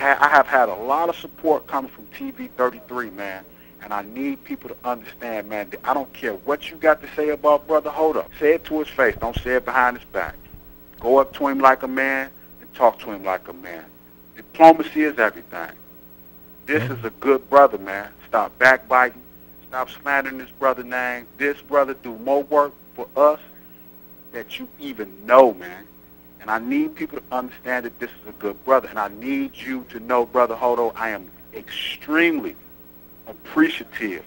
I have had a lot of support coming from TV 33, man. And I need people to understand, man, that I don't care what you got to say about Brother HODO. Say it to his face. Don't say it behind his back. Go up to him like a man and talk to him like a man. Diplomacy is everything. This is a good brother, man. Stop backbiting. Stop slandering this brother's name. This brother do more work for us that you even know, man. And I need people to understand that this is a good brother. And I need you to know, Brother HODO, I am extremely appreciative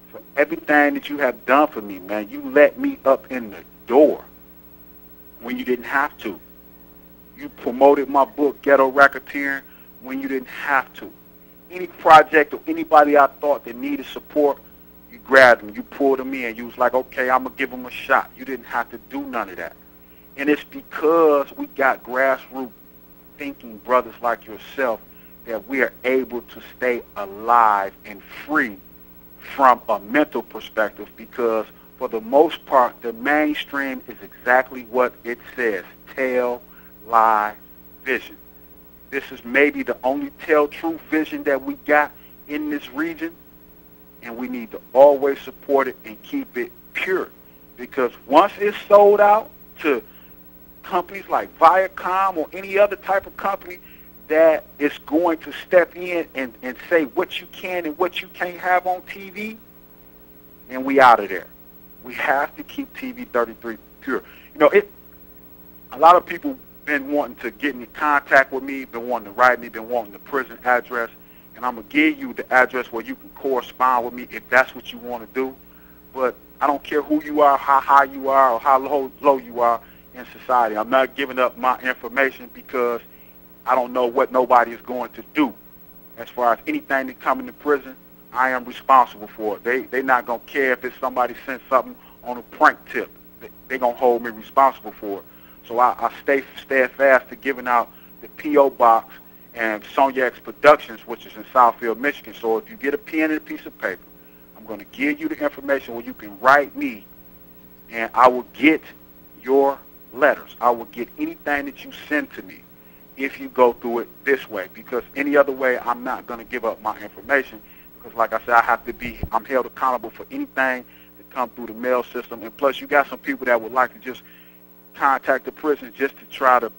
for everything that you have done for me, man. You let me up in the door when you didn't have to. You promoted my book, Ghetto Racketeering, when you didn't have to. Any project or anybody I thought that needed support, you grabbed them, you pulled them in. You was like, okay, I'm going to give them a shot. You didn't have to do none of that. And it's because we got grassroots thinking brothers like yourself that we are able to stay alive and free from a mental perspective, because for the most part, the mainstream is exactly what it says, tell, lie, vision. This is maybe the only tell true vision that we got in this region, and we need to always support it and keep it pure, because once it's sold out to companies like Viacom or any other type of company that is going to step in and say what you can and what you can't have on TV, and we out of there. We have to keep TV 33 pure. You know, a lot of people been wanting to get in contact with me, been wanting to write me, been wanting the prison address, and I'm going to give you the address where you can correspond with me if that's what you want to do. But I don't care who you are, how high you are, or how low you are in society. I'm not giving up my information because I don't know what nobody is going to do. As far as anything that comes into prison, I am responsible for it. They're not going to care if it's somebody sent something on a prank tip. They're going to hold me responsible for it. So I stay steadfast to giving out the P.O. Box and Sonya X Productions, which is in Southfield, Michigan. So if you get a pen and a piece of paper, I'm going to give you the information where you can write me, and I will get your letters. I will get anything that you send to me if you go through it this way, because any other way I'm not going to give up my information, because like I said, I'm held accountable for anything that comes through the mail system. And plus you got some people that would like to just contact the prison just to try to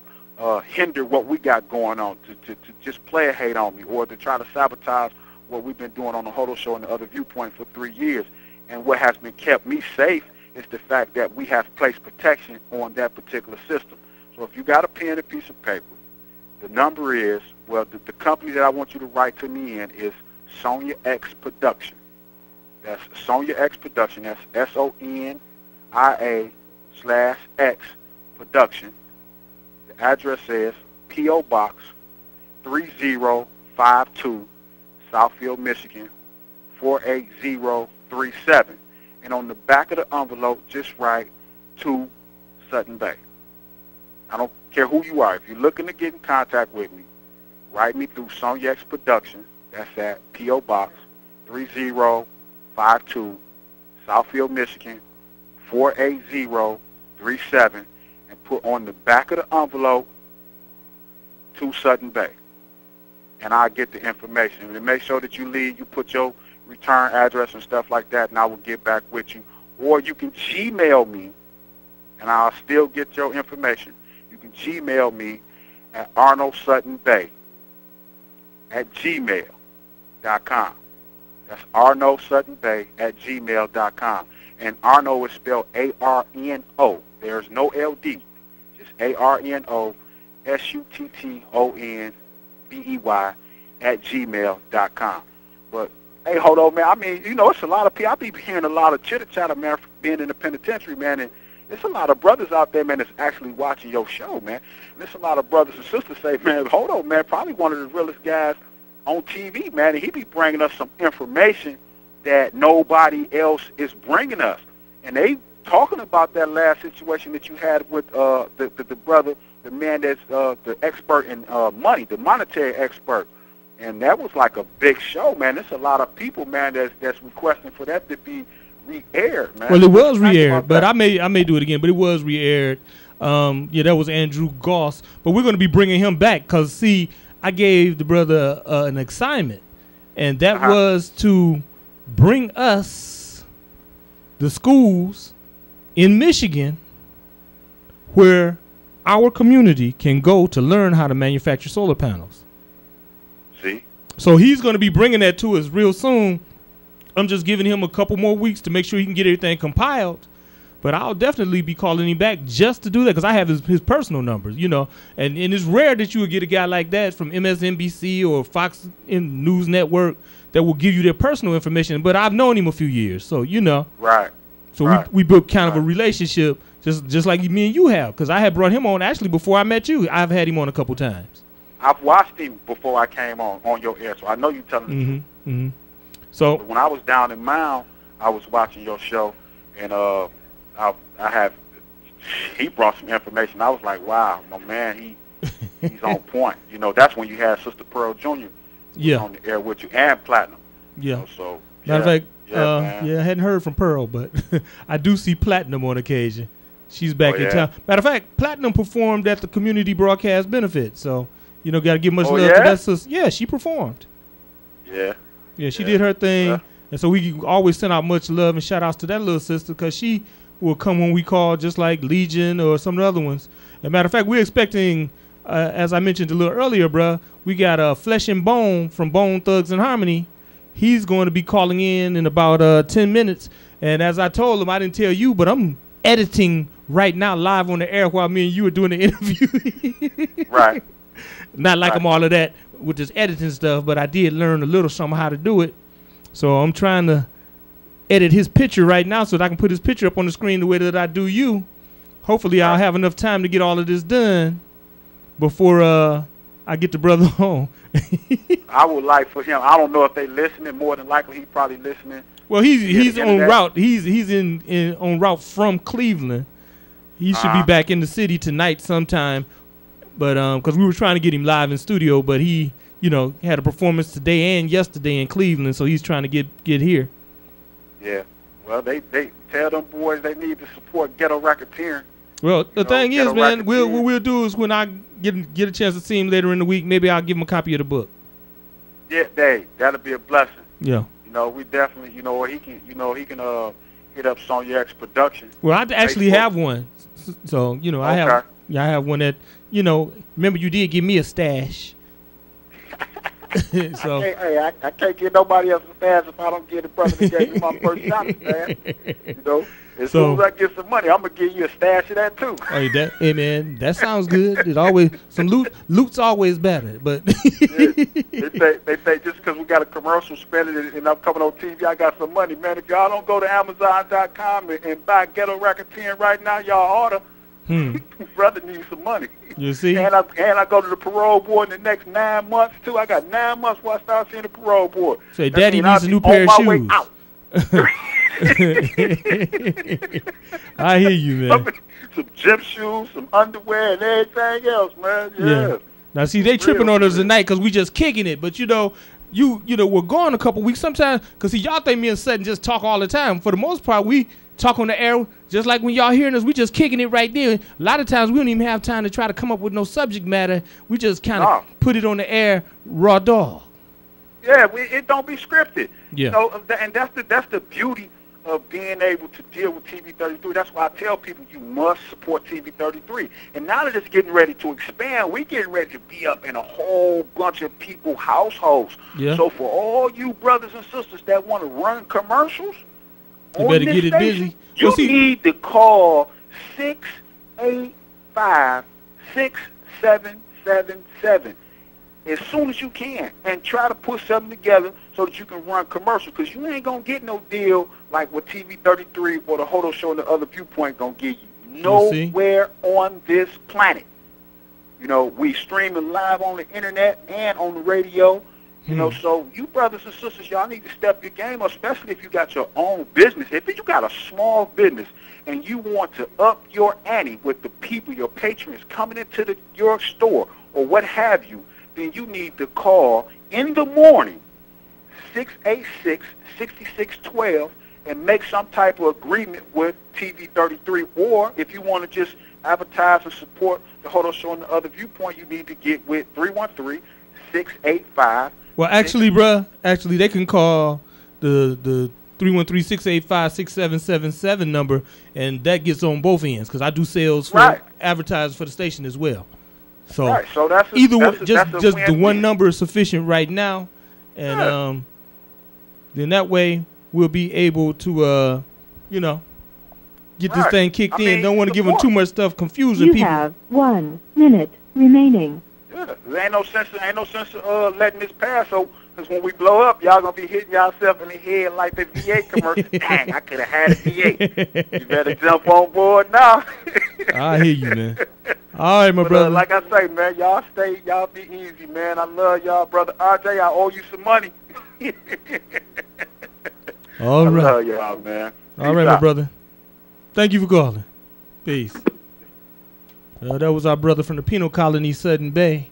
hinder what we got going on, to just play a hate on me, or to try to sabotage what we've been doing on the HODO Show and the Other Viewpoint for 3 years. And what has been kept me safe is the fact that we have placed protection on that particular system. So if you got a pen and a piece of paper, the number is, well, the company that I want you to write to me in is Sonya X Production. That's Sonya X Production. That's SONIA/X Production. The address is P.O. Box 3052, Southfield, Michigan 48037. And on the back of the envelope, just write to Sutton-Bay. I don't care who you are. If you're looking to get in contact with me, write me through Sonya X Production. That's at P.O. Box 3052, Southfield, Michigan 48037, and put on the back of the envelope to Sutton-Bay. And I'll get the information. And make sure that you put your return address and stuff like that, and I will get back with you. Or you can Gmail me, and I'll still get your information. You can Gmail me at arnosuttonbay@gmail.com. That's arnosuttonbay@gmail.com. And Arno is spelled A-R-N-O. There's no L-D. Just ARNOSUTTONBEY@gmail.com. But hey, HODO, man, I mean, you know, it's a lot of people. I be hearing a lot of chitter-chatter, man, for being in the penitentiary, man, and there's a lot of brothers out there, man, that's actually watching your show, man. And there's a lot of brothers and sisters say, man, HODO, man, probably one of the realest guys on TV, man, and he be bringing us some information that nobody else is bringing us. And they talking about that last situation that you had with the brother, the man that's the expert in money, the monetary expert. And that was like a big show, man. There's a lot of people, man, that's requesting for that to be re-aired, man. Well, it was re-aired, but I may do it again, but it was re-aired. Yeah, that was Andrew Goss. But we're going to be bringing him back because, see, I gave the brother an assignment, and that was to bring us the schools in Michigan where our community can go to learn how to manufacture solar panels. See? So he's going to be bringing that to us real soon. I'm just giving him a couple more weeks to make sure he can get everything compiled. But I'll definitely be calling him back just to do that because I have his personal numbers, you know. And it's rare that you would get a guy like that from MSNBC or Fox News Network that will give you their personal information. But I've known him a few years, so, you know. Right. So we built kind of a relationship just like me and you have, because I had brought him on actually before I met you. I've had him on a couple times. I've watched him before I came on your air, so I know you telling the truth. Mm-hmm. So when I was down in Mound, I was watching your show, and he brought some information. I was like, wow, my man, he's on point. You know, that's when you had Sister Pearl Jr. on the air with you, and Platinum. Yeah. You know, so matter of fact, I hadn't heard from Pearl, but I do see Platinum on occasion. She's back in town. Matter of fact, Platinum performed at the community broadcast benefit, so you know, gotta give much love to that sister. Yeah, she performed. Yeah, she did her thing, and so we always send out much love and shout outs to that little sister because she will come when we call, just like Legion or some of the other ones. As a matter of fact, we're expecting, as I mentioned a little earlier, bruh, we got Flesh and Bone from Bone Thugs and Harmony. He's going to be calling in about 10 minutes. And as I told him, I didn't tell you, but I'm editing right now live on the air while me and you are doing the interview. Right. Not like I'm all of that with this editing stuff, but I did learn a little something how to do it. So I'm trying to edit his picture right now so that I can put his picture up on the screen the way that I do you. Hopefully I'll have enough time to get all of this done before I get the brother home. I would like for him. I don't know if they listening. More than likely, he probably listening. Well, he's on route. He's in on route from Cleveland. He should be back in the city tonight sometime. But because we were trying to get him live in studio, but he, you know, had a performance today and yesterday in Cleveland, so he's trying to get here. Yeah. Well, they tell them boys they need to support ghetto racketeering. Well, the thing is, man, what we'll do is when I get a chance to see him later in the week, maybe I'll give him a copy of the book. Yeah, that'll be a blessing. Yeah. You know, we definitely, you know, he can hit up Sonya X Production. Well, I actually have one. So, you know, I have one that, you know, remember you did give me a stash. So I can't get nobody else a stash if I don't get the brother that gave me my first shot, man. You know, as soon as I get some money, I'm gonna give you a stash of that too. Hey man, that sounds good. It always loot's always better, but they say just because we got a commercial spending and I'm coming on TV, I got some money, man. If y'all don't go to Amazon.com and buy Ghetto Racketeering right now, y'all order. Brother needs some money. You see? And I go to the parole board in the next 9 months too. I got 9 months before I start seeing the parole board. Say, Daddy needs a new pair of shoes. I hear you, man. Some gym shoes, some underwear, and everything else, man. Yeah. Now, see, they tripping on us tonight because we just kicking it. But, you know, we're gone a couple weeks sometimes because, see, y'all think me and Sutton just talk all the time. For the most part, we talk on the air just like when y'all hearing us. We just kicking it right there. A lot of times we don't even have time to try to come up with no subject matter. We just kind of put it on the air raw dog. Yeah, it don't be scripted. Yeah. You know, and that's the beauty of being able to deal with TV33. That's why I tell people you must support TV33. And now that it's getting ready to expand, we getting ready to be up in a whole bunch of people's households. Yeah. So for all you brothers and sisters that want to run commercials, you better get it busy. You need to call 685-6777 as soon as you can and try to put something together so that you can run commercials, because you ain't going to get no deal like what TV33 or the HODO Show and the Other Viewpoint going to give you. Nowhere on this planet. You know, we streaming live on the internet and on the radio. You know, so you brothers and sisters, y'all need to step your game up, especially if you got your own business. If you got a small business and you want to up your ante with the people, your patrons coming into your store or what have you, then you need to call in the morning 686-6612 and make some type of agreement with TV33. Or if you want to just advertise and support the HODO Show and the Other Viewpoint, you need to get with 313 685. Well, actually, bruh, they can call the 313-685-6777 number, and that gets on both ends because I do sales for advertisers for the station as well. So, so that's just the one number is sufficient right now, and then that way we'll be able to get this thing kicked in. Don't want to give them too much stuff confusing people. You have 1 minute remaining. Yeah, there ain't no sense of letting this pass. So, because when we blow up, y'all gonna be hitting yourself in the head like the VA commercial. Dang, I could have had a VA. You better jump on board now. I hear you, man. All right, my brother. Like I say, man, y'all be easy, man. I love y'all, brother RJ. I owe you some money. All right. I love y'all, man. All right, my brother. Thank you for calling. Peace. That was our brother from the penal colony, Sutton-Bay.